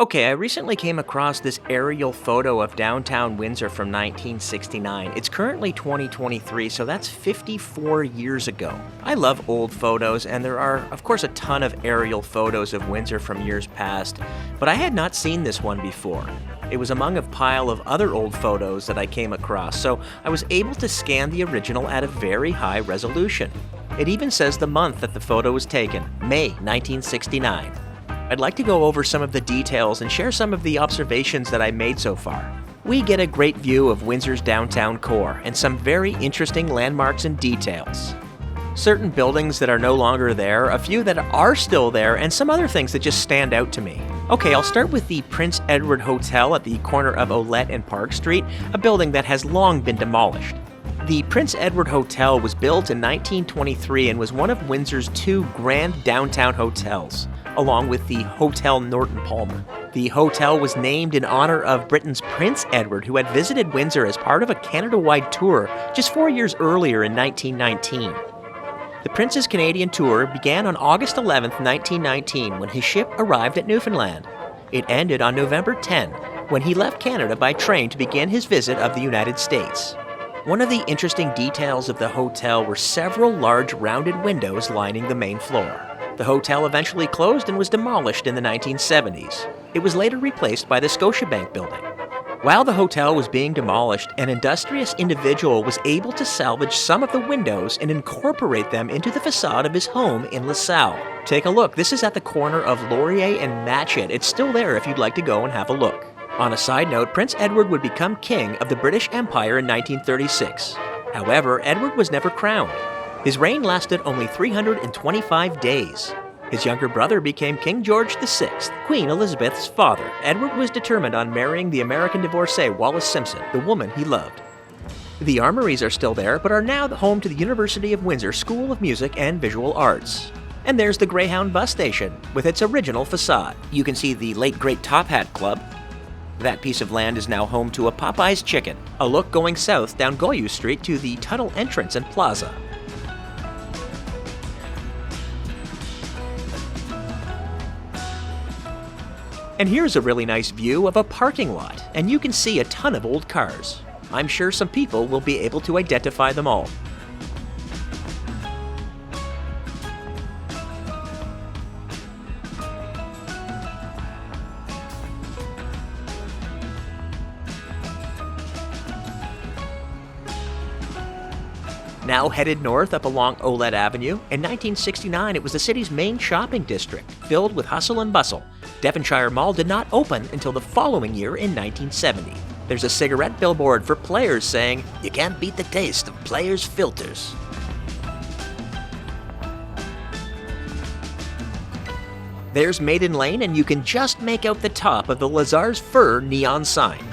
Okay, I recently came across this aerial photo of downtown Windsor from 1969. It's currently 2023, so that's 54 years ago. I love old photos, and there are, of course, a ton of aerial photos of Windsor from years past, but I had not seen this one before. It was among a pile of other old photos that I came across, so I was able to scan the original at a very high resolution. It even says the month that the photo was taken, May 1969. I'd like to go over some of the details and share some of the observations that I made so far. We get a great view of Windsor's downtown core and some very interesting landmarks and details. Certain buildings that are no longer there, a few that are still there, and some other things that just stand out to me. Okay, I'll start with the Prince Edward Hotel at the corner of Olette and Park Street, a building that has long been demolished. The Prince Edward Hotel was built in 1923 and was one of Windsor's two grand downtown hotels, along with the Hotel Norton Palmer. The hotel was named in honor of Britain's Prince Edward, who had visited Windsor as part of a Canada-wide tour just 4 years earlier in 1919. The Prince's Canadian tour began on August 11, 1919, when his ship arrived at Newfoundland. It ended on November 10, when he left Canada by train to begin his visit of the United States. One of the interesting details of the hotel were several large rounded windows lining the main floor. The hotel eventually closed and was demolished in the 1970s. It was later replaced by the Scotiabank building. While the hotel was being demolished, an industrious individual was able to salvage some of the windows and incorporate them into the facade of his home in LaSalle. Take a look. This is at the corner of Laurier and Matchett. It's still there if you'd like to go and have a look. On a side note, Prince Edward would become king of the British Empire in 1936. However, Edward was never crowned. His reign lasted only 325 days. His younger brother became King George VI, Queen Elizabeth's father. Edward was determined on marrying the American divorcee Wallis Simpson, the woman he loved. The armories are still there, but are now home to the University of Windsor School of Music and Visual Arts. And there's the Greyhound bus station, with its original facade. You can see the late great Top Hat Club. That piece of land is now home to a Popeye's Chicken. A look going south down Goyou Street to the Tuttle Entrance and Plaza. And here's a really nice view of a parking lot, and you can see a ton of old cars. I'm sure some people will be able to identify them all. Now headed north up along Olette Avenue, in 1969 it was the city's main shopping district, filled with hustle and bustle. Devonshire Mall did not open until the following year in 1970. There's a cigarette billboard for Players saying, "You can't beat the taste of Players filters." There's Maiden Lane, and you can just make out the top of the Lazar's Fur neon sign.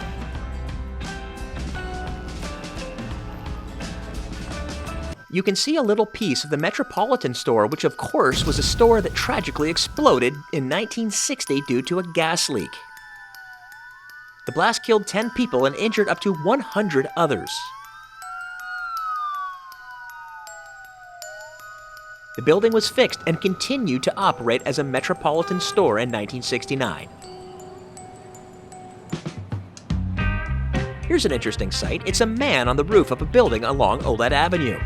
You can see a little piece of the Metropolitan store, which of course was a store that tragically exploded in 1960 due to a gas leak. The blast killed 10 people and injured up to 100 others. The building was fixed and continued to operate as a Metropolitan store in 1969. Here's an interesting sight. It's a man on the roof of a building along Olette Avenue.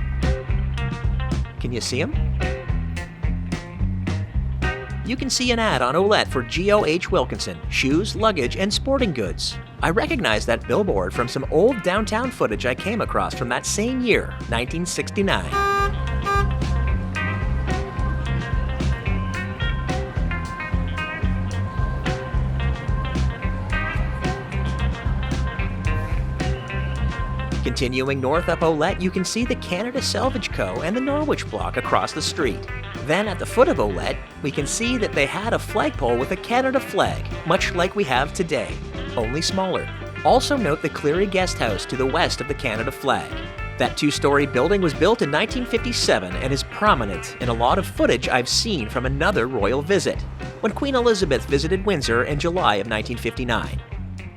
Can you see him? You can see an ad on Olette for G.O.H. Wilkinson, shoes, luggage, and sporting goods. I recognize that billboard from some old downtown footage I came across from that same year, 1969. Continuing north up Olette, you can see the Canada Salvage Co. and the Norwich Block across the street. Then at the foot of Olette, we can see that they had a flagpole with a Canada flag, much like we have today, only smaller. Also note the Cleary Guest House to the west of the Canada flag. That two-story building was built in 1957 and is prominent in a lot of footage I've seen from another royal visit, when Queen Elizabeth visited Windsor in July of 1959.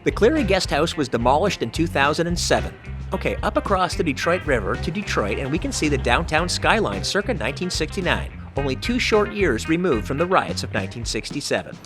The Cleary Guest House was demolished in 2007. Okay, up across the Detroit River to Detroit, and we can see the downtown skyline circa 1969, only 2 short years removed from the riots of 1967.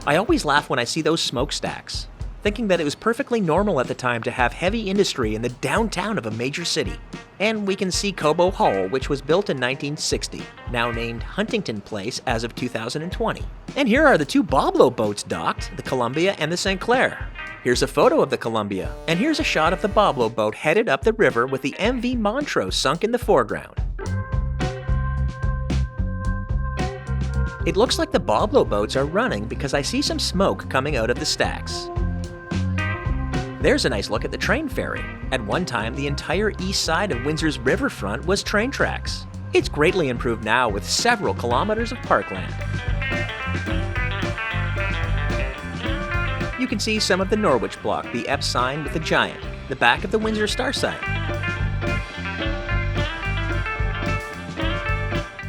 I always laugh when I see those smokestacks, thinking that it was perfectly normal at the time to have heavy industry in the downtown of a major city. And we can see Cobo Hall, which was built in 1960, now named Huntington Place as of 2020. And here are the two Boblo boats docked, the Columbia and the St. Clair. Here's a photo of the Columbia, and here's a shot of the Boblo boat headed up the river with the MV Montrose sunk in the foreground. It looks like the Boblo boats are running because I see some smoke coming out of the stacks. There's a nice look at the train ferry. At one time, the entire east side of Windsor's riverfront was train tracks. It's greatly improved now with several kilometers of parkland. You can see some of the Norwich block, the Ep sign with the giant, the back of the Windsor Star sign.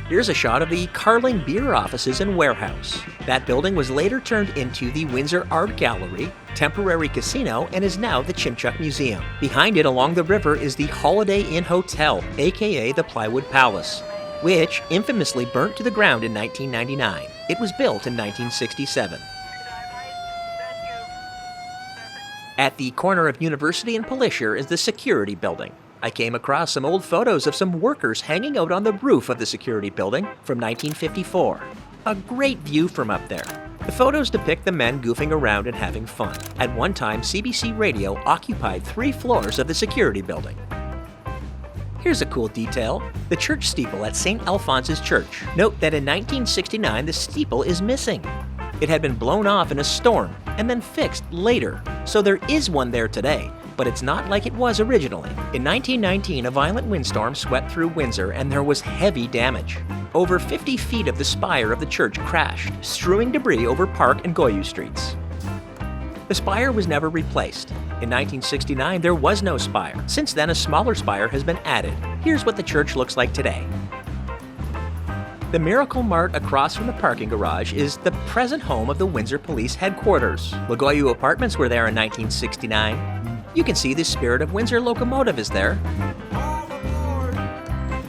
Here's a shot of the Carling Beer offices and warehouse. That building was later turned into the Windsor Art Gallery, temporary casino, and is now the Chimchuk Museum. Behind it along the river is the Holiday Inn Hotel, aka the Plywood Palace, which infamously burnt to the ground in 1999. It was built in 1967. At the corner of University and Pallisher is the Security Building. I came across some old photos of some workers hanging out on the roof of the security building from 1954. A great view from up there. The photos depict the men goofing around and having fun. At one time, CBC Radio occupied 3 floors of the security building. Here's a cool detail. The church steeple at St. Alphonse's Church. Note that in 1969, the steeple is missing. It had been blown off in a storm and then fixed later, so there is one there today, but it's not like it was originally. In 1919, a violent windstorm swept through Windsor and there was heavy damage. Over 50 feet of the spire of the church crashed, strewing debris over Park and Goyu streets. The spire was never replaced. In 1969, there was no spire. Since then, a smaller spire has been added. Here's what the church looks like today. The Miracle Mart across from the parking garage is the present home of the Windsor Police Headquarters. Lagoyu Apartments were there in 1969. You can see the Spirit of Windsor locomotive is there.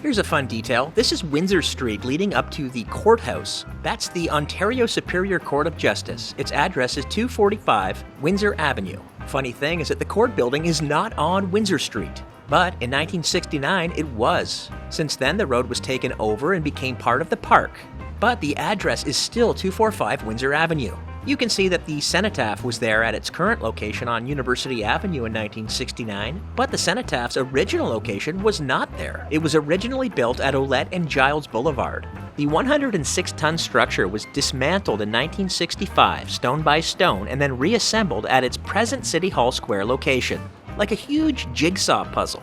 Here's a fun detail. This is Windsor Street leading up to the courthouse. That's the Ontario Superior Court of Justice. Its address is 245 Windsor Avenue. Funny thing is that the court building is not on Windsor Street. But in 1969, it was. Since then, the road was taken over and became part of the park. But the address is still 245 Windsor Avenue. You can see that the cenotaph was there at its current location on University Avenue in 1969, but the cenotaph's original location was not there. It was originally built at Olette and Giles Boulevard. The 106-ton structure was dismantled in 1965, stone by stone, and then reassembled at its present City Hall Square location, like a huge jigsaw puzzle.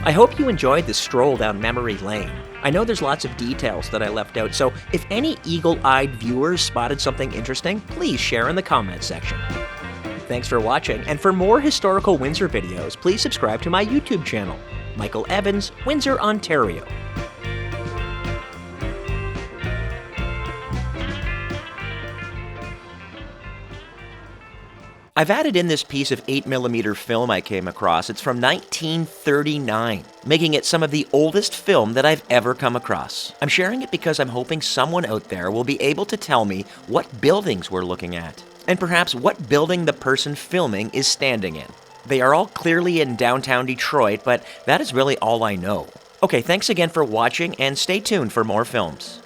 I hope you enjoyed this stroll down memory lane. I know there's lots of details that I left out, so if any eagle-eyed viewers spotted something interesting, please share in the comments section. Thanks for watching, and for more historical Windsor videos, please subscribe to my YouTube channel, Michael Evans, Windsor, Ontario. I've added in this piece of 8mm film I came across. It's from 1939, making it some of the oldest film that I've ever come across. I'm sharing it because I'm hoping someone out there will be able to tell me what buildings we're looking at, and perhaps what building the person filming is standing in. They are all clearly in downtown Detroit, but that is really all I know. Okay, thanks again for watching, and stay tuned for more films.